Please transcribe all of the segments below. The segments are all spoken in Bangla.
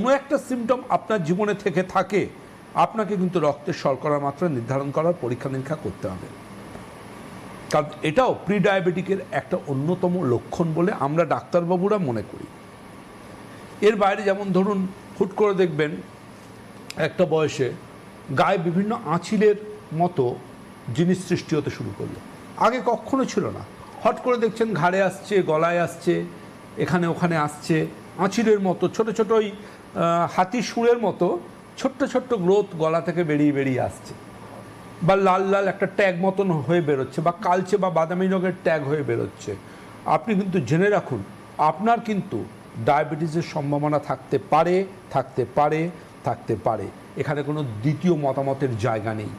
কোনো একটা সিমটম আপনার জীবনে থেকে থাকে, আপনাকে কিন্তু রক্তের শর্করার মাত্রা নির্ধারণ করার পরীক্ষা নিরীক্ষা করতে হবে। কারণ এটাও প্রি ডায়াবেটিকের একটা অন্যতম লক্ষণ বলে আমরা ডাক্তারবাবুরা মনে করি। এর বাইরে যেমন ধরুন, হুট করে দেখবেন একটা বয়সে গায়ে বিভিন্ন আঁচিলের মতো জিনিস সৃষ্টি হতে শুরু করলো, আগে কখনো ছিল না। হট করে দেখছেন ঘাড়ে আসছে, গলায় আসছে, এখানে ওখানে আসছে, আঁচিলের মতো ছোট ছোট ওই হাতির সুরের মতো ছোট্ট ছোট্ট গ্রোথ গলা থেকে বেরিয়ে বেরিয়ে আসছে, বা লাল লাল একটা ট্যাগ মতন হয়ে বেরোচ্ছে, বা কালচে বা বাদামি রঙের ট্যাগ হয়ে বেরোচ্ছে। আপনি কিন্তু জেনে রাখুন, আপনার কিন্তু ডায়াবেটিসের সম্ভাবনা থাকতে পারে, থাকতে পারে, থাকতে পারে। এখানে কোনো দ্বিতীয় মতামতের জায়গা নেই।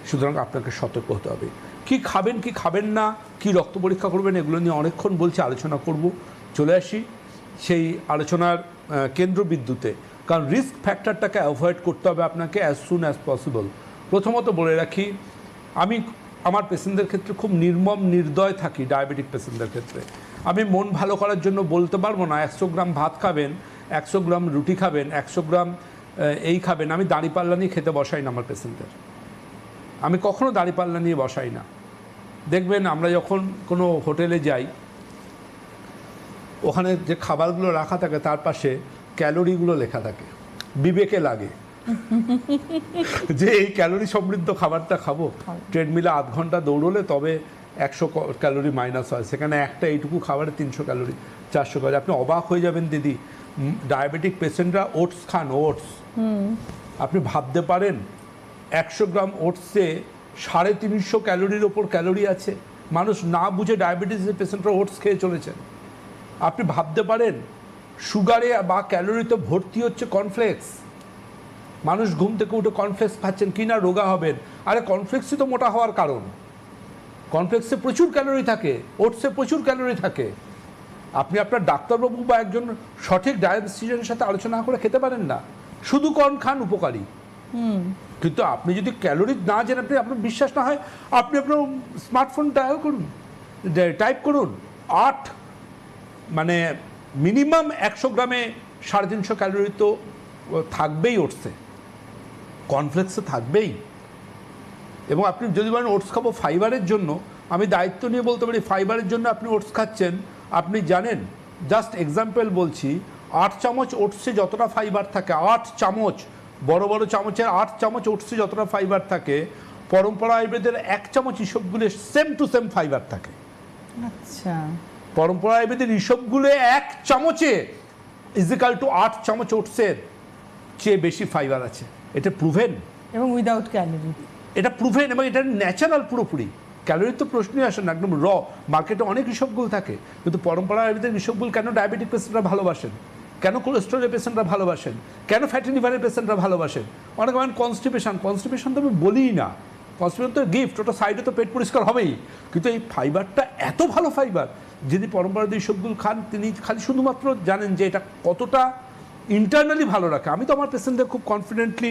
সুতরাং আপনাকে সতর্ক হতে হবে। কি খাবেন কি খাবেন না, কি রক্ত পরীক্ষা করবেন, এগুলো নিয়ে অনেকক্ষণ বলছি, আলোচনা করব। চলে আসি সেই আলোচনার কেন্দ্রবিন্দুতে। কারণ রিস্ক ফ্যাক্টরটাকে অ্যাভয়েড করতে হবে আপনাকে অ্যাজ সুন অ্যাজ পসিবল। প্রথমত বলে রাখি, আমি আমার পেশেন্টদের ক্ষেত্রে খুব নির্মম নির্দয় থাকি। ডায়াবেটিক পেশেন্টদের ক্ষেত্রে আমি মন ভালো করার জন্য বলতে পারবো না 100 গ্রাম ভাত খাবেন, 100 গ্রাম রুটি খাবেন, 100 গ্রাম এই খাবেন। আমি দাঁড়িপাল্লা নিয়ে খেতে বসাই না আমার পেশেন্টদের, আমি কখনো দাঁড়িপাল্লা নিয়ে বসাই না। দেখবেন আমরা যখন কোনো হোটেলে যাই, ওখানে যে খাবারগুলো রাখা থাকে তার পাশে ক্যালোরিগুলো লেখা থাকে। বিবেকে লাগে যে এই ক্যালোরি সমৃদ্ধ খাবারটা খাবো, ট্রেডমিলে আধ ঘন্টা দৌড়লে তবে 100 ক্যালোরি মাইনাস হয়, সেখানে একটা এইটুকু খাবারে 300 ক্যালোরি, 400 ক্যালোরি। আপনি অবাক হয়ে যাবেন দিদি, ডায়াবেটিক পেশেন্টরা ওটস খান, ওটস। আপনি ভাবতে পারেন 100 গ্রাম ওটসে 350 ক্যালোরির ওপর ক্যালোরি আছে। মানুষ না বুঝে ডায়াবেটিসের পেশেন্টরা ওটস খেয়ে চলেছেন। আপনি ভাবতে পারেন সুগারে বা ক্যালোরিতে ভর্তি হচ্ছে কর্নফ্লেক্স। মানুষ ঘুম থেকে উঠে কর্নফ্লেক্স খাচ্ছেন কি না রোগা হবেন। আরে কর্নফ্লেক্সই তো মোটা হওয়ার কারণ। কর্নফ্লেক্সে প্রচুর ক্যালোরি থাকে, ওটসে প্রচুর ক্যালোরি থাকে। আপনি আপনার ডাক্তারবাবু বা একজন সঠিক ডায়েটিশিয়ানের সাথে আলোচনা করে খেতে পারেন না। শুধু কর্ন খান উপকারী, কিন্তু আপনি যদি ক্যালোরি না জেনে আপনি আপনার বিশ্বাস না হয়, আপনি আপনার স্মার্টফোন ডায়াল করুন, টাইপ করুন 8 মানে মিনিমাম 100 গ্রামে 350 ক্যালোরি তো থাকবেই ওটসে, কর্নফ্লেক্সে থাকবেই। এবং আপনি যদি বলেন ওটস খাবো ফাইবারের জন্য, আমি দায়িত্ব নিয়ে বলতে পারি ফাইবারের জন্য আপনি ওটস খাচ্ছেন। আপনি জানেন, জাস্ট এক্সাম্পল বলছি, 8 চামচ ওটসে যতটা ফাইবার থাকে, 8 চামচ বড় বড় চামচের 8 চামচ ওটসে যতটা ফাইবার থাকে, পরম্পরা আয়ুর্বেদের 1 চামচ ইসবগুলো সেম টু সেম ফাইবার থাকে। আচ্ছা, পরম্পরা আয়ুর্বেদের ইসবগুলো 1 চামচে ইজিক্যাল টু 8 চামচ ওটসের চেয়ে বেশি ফাইবার আছে। এটা প্রুভেন, এবং উইদাউট ক্যালোরি। এটা প্রুভেন, এবং এটা ন্যাচারাল পুরোপুরি। ক্যালোরির তো প্রশ্নই আসে না, একদম র। মার্কেটে অনেক ইসবগুল থাকে, কিন্তু পরম্পরা আয়ুর্বেদের ইসবগুল কেন ডায়াবেটিক পেশেন্টরা ভালোবাসেন, কেন কোলেস্ট্রলের পেশেন্টরা ভালোবাসেন, কেন ফ্যাটি লিভারের পেশেন্টরা ভালোবাসেন। অনেক মানে কনস্টিপেশন তো আমি বলিই না, কনস্টিপেশন তো গিফট, ওটা সাইডে তো পেট পরিষ্কার হবেই। কিন্তু এই ফাইবারটা এত ভালো ফাইবার, যিনি পরম্পরাগত ইসবগুল খান তিনি খালি শুধুমাত্র জানেন যে এটা কতটা ইন্টারনালি ভালো রাখে। আমি তো আমার পেশেন্টদের খুব কনফিডেন্টলি